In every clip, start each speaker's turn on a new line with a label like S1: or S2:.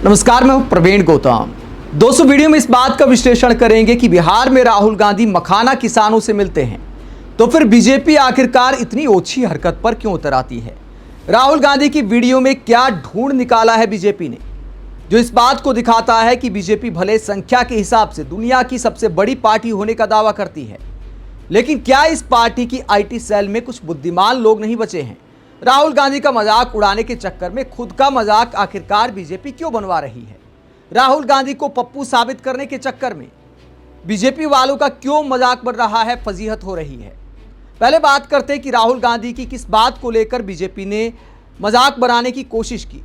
S1: नमस्कार, मैं हूं प्रवीण गौतम। दोस्तों, वीडियो में इस बात का विश्लेषण करेंगे कि बिहार में राहुल गांधी मखाना किसानों से मिलते हैं तो फिर बीजेपी आखिरकार इतनी ओछी हरकत पर क्यों उतर आती है। राहुल गांधी की वीडियो में क्या ढूंढ निकाला है बीजेपी ने, जो इस बात को दिखाता है कि बीजेपी भले संख्या के हिसाब से दुनिया की सबसे बड़ी पार्टी होने का दावा करती है, लेकिन क्या इस पार्टी की आईटी सेल में कुछ बुद्धिमान लोग नहीं बचे हैं। राहुल गांधी का मजाक उड़ाने के चक्कर में खुद का मजाक आखिरकार बीजेपी क्यों बनवा रही है। राहुल गांधी को पप्पू साबित करने के चक्कर में बीजेपी वालों का क्यों मजाक बन रहा है, फजीहत हो रही है। पहले बात करते हैं कि राहुल गांधी की किस बात को लेकर बीजेपी ने मजाक बनाने की कोशिश की।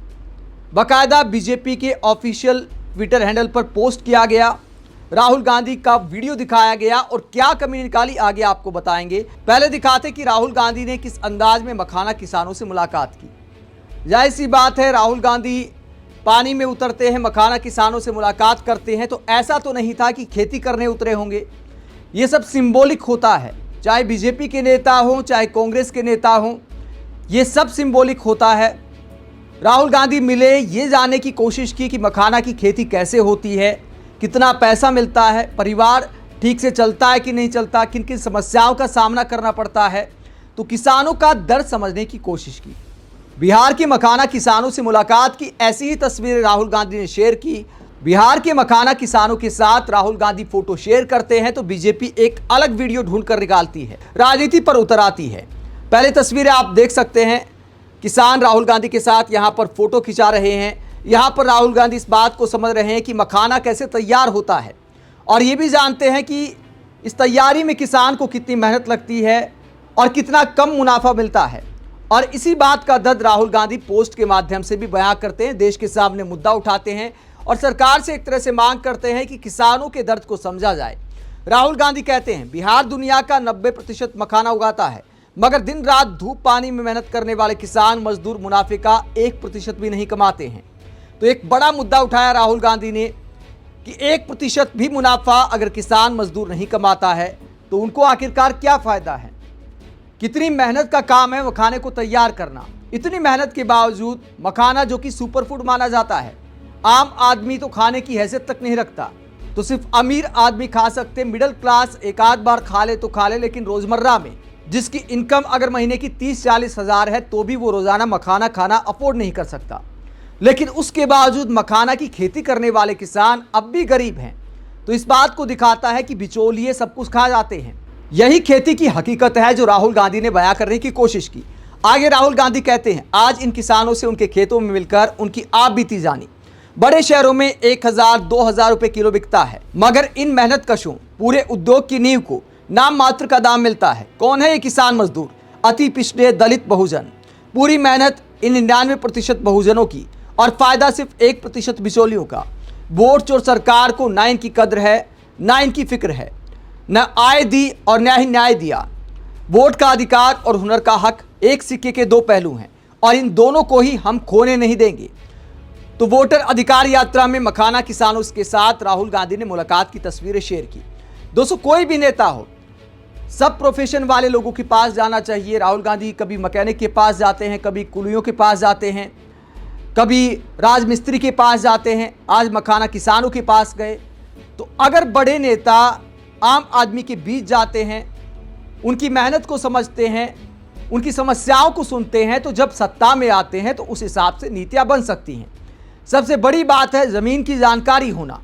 S1: बाकायदा बीजेपी के ऑफिशियल ट्विटर हैंडल पर पोस्ट किया गया, राहुल गांधी का वीडियो दिखाया गया और क्या कमी निकाली आगे आपको बताएंगे। पहले दिखाते कि राहुल गांधी ने किस अंदाज में मखाना किसानों से मुलाकात की। जाहिर सी बात है, राहुल गांधी पानी में उतरते हैं, मखाना किसानों से मुलाकात करते हैं, तो ऐसा तो नहीं था कि खेती करने उतरे होंगे। ये सब सिंबॉलिक होता है, चाहे बीजेपी के नेता हों चाहे कांग्रेस के नेता हों, ये सब सिंबॉलिक होता है। राहुल गांधी मिले, ये जानने की कोशिश की कि मखाना की खेती कैसे होती है, कितना पैसा मिलता है, परिवार ठीक से चलता है कि नहीं चलता, किन किन समस्याओं का सामना करना पड़ता है, तो किसानों का दर्द समझने की कोशिश की। बिहार के मखाना किसानों से मुलाकात की ऐसी ही तस्वीरें राहुल गांधी ने शेयर की। बिहार के मखाना किसानों के साथ राहुल गांधी फोटो शेयर करते हैं तो बीजेपी एक अलग वीडियो ढूंढ कर निकालती है, राजनीति पर उतर आती है। पहले तस्वीरें आप देख सकते हैं, किसान राहुल गांधी के साथ यहाँ पर फोटो खिंचा रहे हैं। यहाँ पर राहुल गांधी इस बात को समझ रहे हैं कि मखाना कैसे तैयार होता है और ये भी जानते हैं कि इस तैयारी में किसान को कितनी मेहनत लगती है और कितना कम मुनाफा मिलता है। और इसी बात का दर्द राहुल गांधी पोस्ट के माध्यम से भी बयां करते हैं, देश के सामने मुद्दा उठाते हैं और सरकार से एक तरह से मांग करते हैं कि किसानों के दर्द को समझा जाए। राहुल गांधी कहते हैं, बिहार दुनिया का 90% मखाना उगाता है, मगर दिन रात धूप पानी में मेहनत करने वाले किसान मजदूर मुनाफे का 1% भी नहीं कमाते हैं। तो एक बड़ा मुद्दा उठाया राहुल गांधी ने कि 1% भी मुनाफा अगर किसान मजदूर नहीं कमाता है तो उनको आखिरकार क्या फायदा है। कितनी मेहनत का काम है मखाने को तैयार करना। इतनी मेहनत के बावजूद मखाना, जो कि सुपर फूड माना जाता है, आम आदमी तो खाने की हैसियत तक नहीं रखता, तो सिर्फ अमीर आदमी खा सकते, मिडिल क्लास एक आध बार खा ले तो खा ले, लेकिन रोजमर्रा में जिसकी इनकम अगर महीने की 30-40 हज़ार है तो भी वो रोजाना मखाना खाना अफोर्ड नहीं कर सकता। लेकिन उसके बावजूद मखाना की खेती करने वाले किसान अब भी गरीब हैं। तो इस बात को दिखाता है कि बिचौलिए सब कुछ खा जाते हैं। यही खेती की हकीकत है जो राहुल गांधी ने बयां करने की कोशिश की। आगे राहुल गांधी कहते हैं, आज इन किसानों से उनके खेतों में मिलकर उनकी आप बीती जानी। बड़े शहरों में 1000-2000 रुपए किलो बिकता है, मगर इन मेहनत कशों पूरे उद्योग की नींव को नाम मात्र का दाम मिलता है। कौन है ये किसान मजदूर? अति पिछड़े दलित बहुजन। पूरी मेहनत इन 99% बहुजनों की और फायदा सिर्फ 1% बिचौलियों का। वोट चोर सरकार को ना इनकी कद्र है ना इनकी फिक्र है, न आय दी और न ही न्याय दिया। वोट का अधिकार और हुनर का हक एक सिक्के के दो पहलू हैं और इन दोनों को ही हम खोने नहीं देंगे। तो वोटर अधिकार यात्रा में मखाना किसानों के साथ राहुल गांधी ने मुलाकात की तस्वीरें शेयर की। दोस्तों, कोई भी नेता हो, सब प्रोफेशन वाले लोगों के पास जाना चाहिए। राहुल गांधी कभी मैकेनिक के पास जाते हैं, कभी कुलियों के पास जाते हैं, कभी राजमिस्त्री के पास जाते हैं, आज मखाना किसानों के पास गए। तो अगर बड़े नेता आम आदमी के बीच जाते हैं, उनकी मेहनत को समझते हैं, उनकी समस्याओं को सुनते हैं, तो जब सत्ता में आते हैं तो उस हिसाब से नीतियां बन सकती हैं। सबसे बड़ी बात है ज़मीन की जानकारी होना।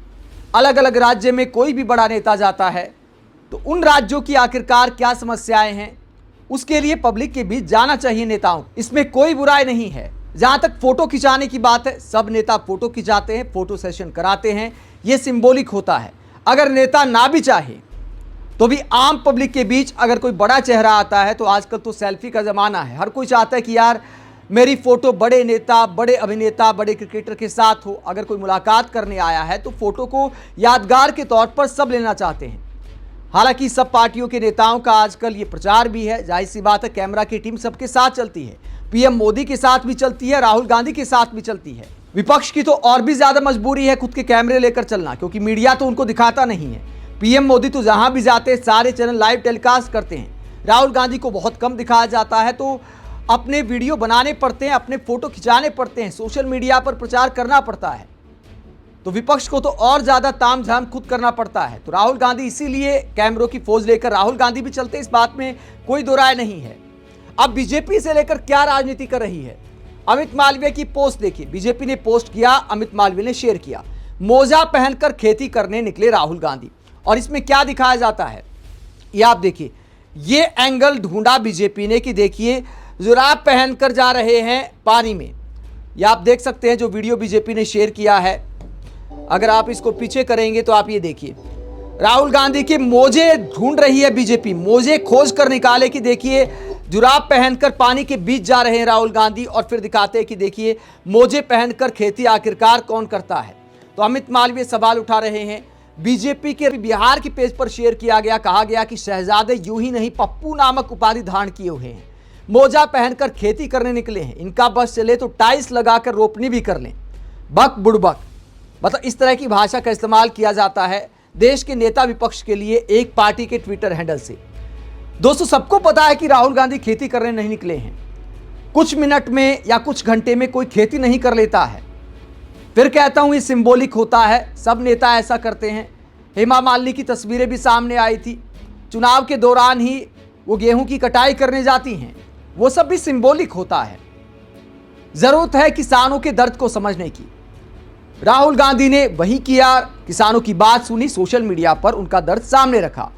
S1: अलग अलग राज्य में कोई भी बड़ा नेता जाता है तो उन राज्यों की आखिरकार क्या समस्याएं हैं, उसके लिए पब्लिक के बीच जाना चाहिए नेताओं। इसमें कोई बुराई नहीं है। जहां तक फोटो खिंचाने की बात है, सब नेता फोटो खिंचाते हैं, फोटो सेशन कराते हैं, ये सिंबॉलिक होता है। अगर नेता ना भी चाहे तो भी आम पब्लिक के बीच अगर कोई बड़ा चेहरा आता है, तो आजकल तो सेल्फी का ज़माना है, हर कोई चाहता है कि यार मेरी फ़ोटो बड़े नेता, बड़े अभिनेता, बड़े क्रिकेटर के साथ हो। अगर कोई मुलाकात करने आया है तो फ़ोटो को यादगार के तौर पर सब लेना चाहते हैं। हालांकि सब पार्टियों के नेताओं का आजकल ये प्रचार भी है, जाहिर सी बात है कैमरा की टीम सबके साथ चलती है, पीएम मोदी के साथ भी चलती है, राहुल गांधी के साथ भी चलती है। विपक्ष की तो और भी ज़्यादा मजबूरी है खुद के कैमरे लेकर चलना, क्योंकि मीडिया तो उनको दिखाता नहीं है। पीएम मोदी तो जहां भी जाते हैं सारे चैनल लाइव टेलीकास्ट करते हैं। राहुल गांधी को बहुत कम दिखाया जाता है, तो अपने वीडियो बनाने पड़ते हैं, अपने फोटो खिंचाने पड़ते हैं, सोशल मीडिया पर प्रचार करना पड़ता है। तो विपक्ष को तो और ज्यादा तामझाम खुद करना पड़ता है। तो राहुल गांधी इसीलिए कैमरों की फौज लेकर राहुल गांधी भी चलते, इस बात में कोई दो राय नहीं है। अब बीजेपी से लेकर क्या राजनीति कर रही है। अमित मालवीय की पोस्ट देखिए, बीजेपी ने पोस्ट किया, अमित मालवीय ने शेयर किया, मोजा पहनकर खेती करने निकले राहुल गांधी। और इसमें क्या दिखाया जाता है ये आप देखिए, ये एंगल ढूंढा बीजेपी ने कि देखिए जुराब पहनकर जा रहे हैं पानी में। ये आप देख सकते हैं जो वीडियो बीजेपी ने शेयर किया है। अगर आप इसको पीछे करेंगे तो आप ये देखिए, राहुल गांधी के मोजे ढूंढ रही है बीजेपी, मोजे खोज कर निकाले कि देखिए जुराब पहनकर पानी के बीच जा रहे हैं राहुल गांधी, और फिर दिखाते हैं कि देखिए मोजे पहनकर खेती आखिरकार कौन करता है। तो अमित मालवीय सवाल उठा रहे हैं। बीजेपी के बिहार की पेज पर शेयर किया गया, कहा गया कि शहजादे यूं ही नहीं पप्पू नामक उपाधि धारण किए हुए हैं, मोजा पहनकर खेती करने निकले हैं, इनका बस चले तो टाइल्स लगाकर रोपनी भी कर लें, बक बुड़बक। मतलब इस तरह की भाषा का इस्तेमाल किया जाता है देश के नेता विपक्ष के लिए एक पार्टी के ट्विटर हैंडल से। दोस्तों सबको पता है कि राहुल गांधी खेती करने नहीं निकले हैं। कुछ मिनट में या कुछ घंटे में कोई खेती नहीं कर लेता है। फिर कहता हूं ये सिंबॉलिक होता है, सब नेता ऐसा करते हैं। हेमा मालिनी की तस्वीरें भी सामने आई थी, चुनाव के दौरान ही वो गेहूं की कटाई करने जाती हैं, वो सब भी सिंबॉलिक होता है। जरूरत है किसानों के दर्द को समझने की। राहुल गांधी ने वही किया, किसानों की बात सुनी, सोशल मीडिया पर उनका दर्द सामने रखा।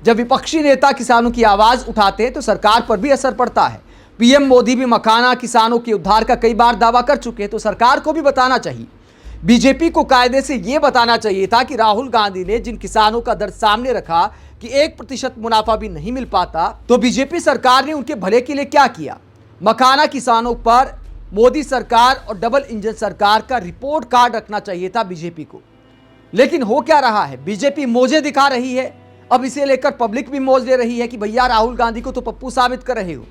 S1: जब विपक्षी नेता किसानों की आवाज उठाते हैं तो सरकार पर भी असर पड़ता है। पीएम मोदी भी मखाना किसानों के उद्धार का कई बार दावा कर चुके हैं, तो सरकार को भी बताना चाहिए। बीजेपी को कायदे से यह बताना चाहिए था कि राहुल गांधी ने जिन किसानों का दर्द सामने रखा कि 1% मुनाफा भी नहीं मिल पाता, तो बीजेपी सरकार ने उनके भले के लिए क्या किया। मखाना किसानों पर मोदी सरकार और डबल इंजन सरकार का रिपोर्ट कार्ड रखना चाहिए था बीजेपी को। लेकिन हो क्या रहा है, बीजेपी मौजे दिखा रही है। अब इसे लेकर पब्लिक भी मौज ले रही है कि भैया राहुल गांधी को तो पप्पू साबित कर रहे हो।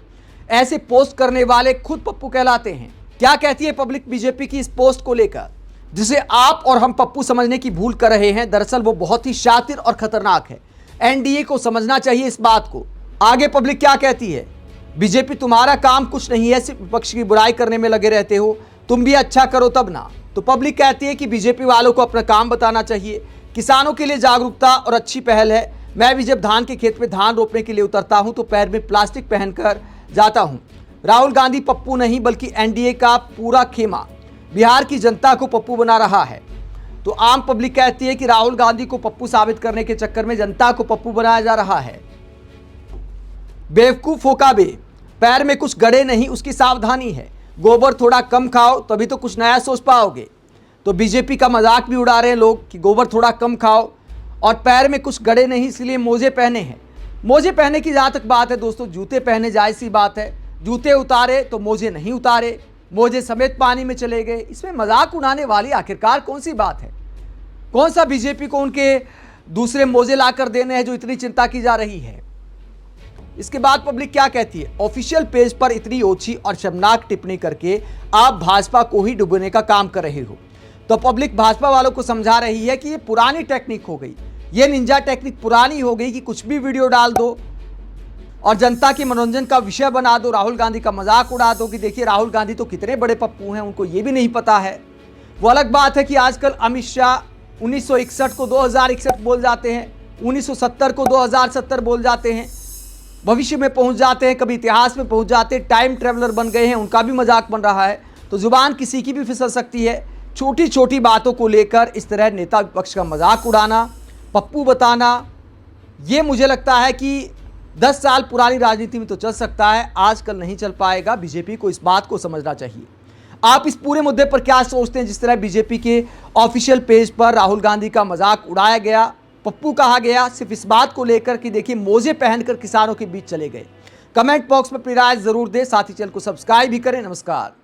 S1: ऐसे पोस्ट करने वाले खुद पप्पू कहलाते हैं। क्या कहती है पब्लिक बीजेपी की इस पोस्ट को लेकर, जिसे आप और हम पप्पू समझने की भूल कर रहे हैं। दरअसल वो बहुत ही शातिर और खतरनाक है। एनडीए को समझना चाहिए इस बात को। आगे पब्लिक क्या कहती है, बीजेपी तुम्हारा काम कुछ नहीं है, सिर्फ विपक्ष की बुराई करने में लगे रहते हो, तुम भी अच्छा करो तब ना। तो पब्लिक कहती है कि बीजेपी वालों को अपना काम बताना चाहिए। किसानों के लिए जागरूकता और अच्छी पहल है। मैं भी जब धान के खेत में धान रोपने के लिए उतरता हूं तो पैर में प्लास्टिक पहनकर जाता हूं। राहुल गांधी पप्पू नहीं बल्कि एनडीए का पूरा खेमा बिहार की जनता को पप्पू बना रहा है। तो आम पब्लिक कहती है कि राहुल गांधी को पप्पू साबित करने के चक्कर में जनता को पप्पू बनाया जा रहा है। बेवकूफों का बे, पैर में कुछ गड़े नहीं उसकी सावधानी है, गोबर थोड़ा कम खाओ तभी तो कुछ नया सोच पाओगे। तो बीजेपी का मजाक भी उड़ा रहे हैं लोग कि गोबर थोड़ा कम खाओ और पैर में कुछ गड़े नहीं इसलिए मोजे पहने हैं। मोजे पहने की जहाँ तक बात है दोस्तों, जूते पहने जायज़ सी बात है, जूते उतारे तो मोजे नहीं उतारे, मोजे समेत पानी में चले गए। इसमें मजाक उड़ाने वाली आखिरकार कौन सी बात है। कौन सा बीजेपी को उनके दूसरे मोजे लाकर देने हैं जो इतनी चिंता की जा रही है। इसके बाद पब्लिक क्या कहती है, ऑफिशियल पेज पर इतनी ओछी और शर्मनाक टिप्पणी करके आप भाजपा को ही डुबोने का काम कर रहे हो। तो पब्लिक भाजपा वालों को समझा रही है कि ये पुरानी टेक्निक हो गई, ये निंजा टेक्निक पुरानी हो गई कि कुछ भी वीडियो डाल दो और जनता के मनोरंजन का विषय बना दो, राहुल गांधी का मजाक उड़ा दो कि देखिए राहुल गांधी तो कितने बड़े पप्पू हैं, उनको ये भी नहीं पता है। वो अलग बात है कि आजकल अमित शाह 1961 को 2061 बोल जाते हैं, 1970 को 2070 बोल जाते हैं, भविष्य में पहुंच जाते हैं, कभी इतिहास में पहुंच जाते हैं, टाइम ट्रेवलर बन गए हैं, उनका भी मजाक बन रहा है। तो जुबान किसी की भी फिसल सकती है। छोटी छोटी बातों को लेकर इस तरह नेता विपक्ष का मजाक उड़ाना, पप्पू बताना, ये मुझे लगता है कि 10 साल पुरानी राजनीति में तो चल सकता है, आजकल नहीं चल पाएगा। बीजेपी को इस बात को समझना चाहिए। आप इस पूरे मुद्दे पर क्या सोचते हैं, जिस तरह बीजेपी के ऑफिशियल पेज पर राहुल गांधी का मजाक उड़ाया गया, पप्पू कहा गया, सिर्फ इस बात को लेकर कि देखिए मोजे पहनकर किसानों के बीच चले गए। कमेंट बॉक्स में अपनी राय जरूर दें, साथ ही चैनल को सब्सक्राइब भी करें। नमस्कार।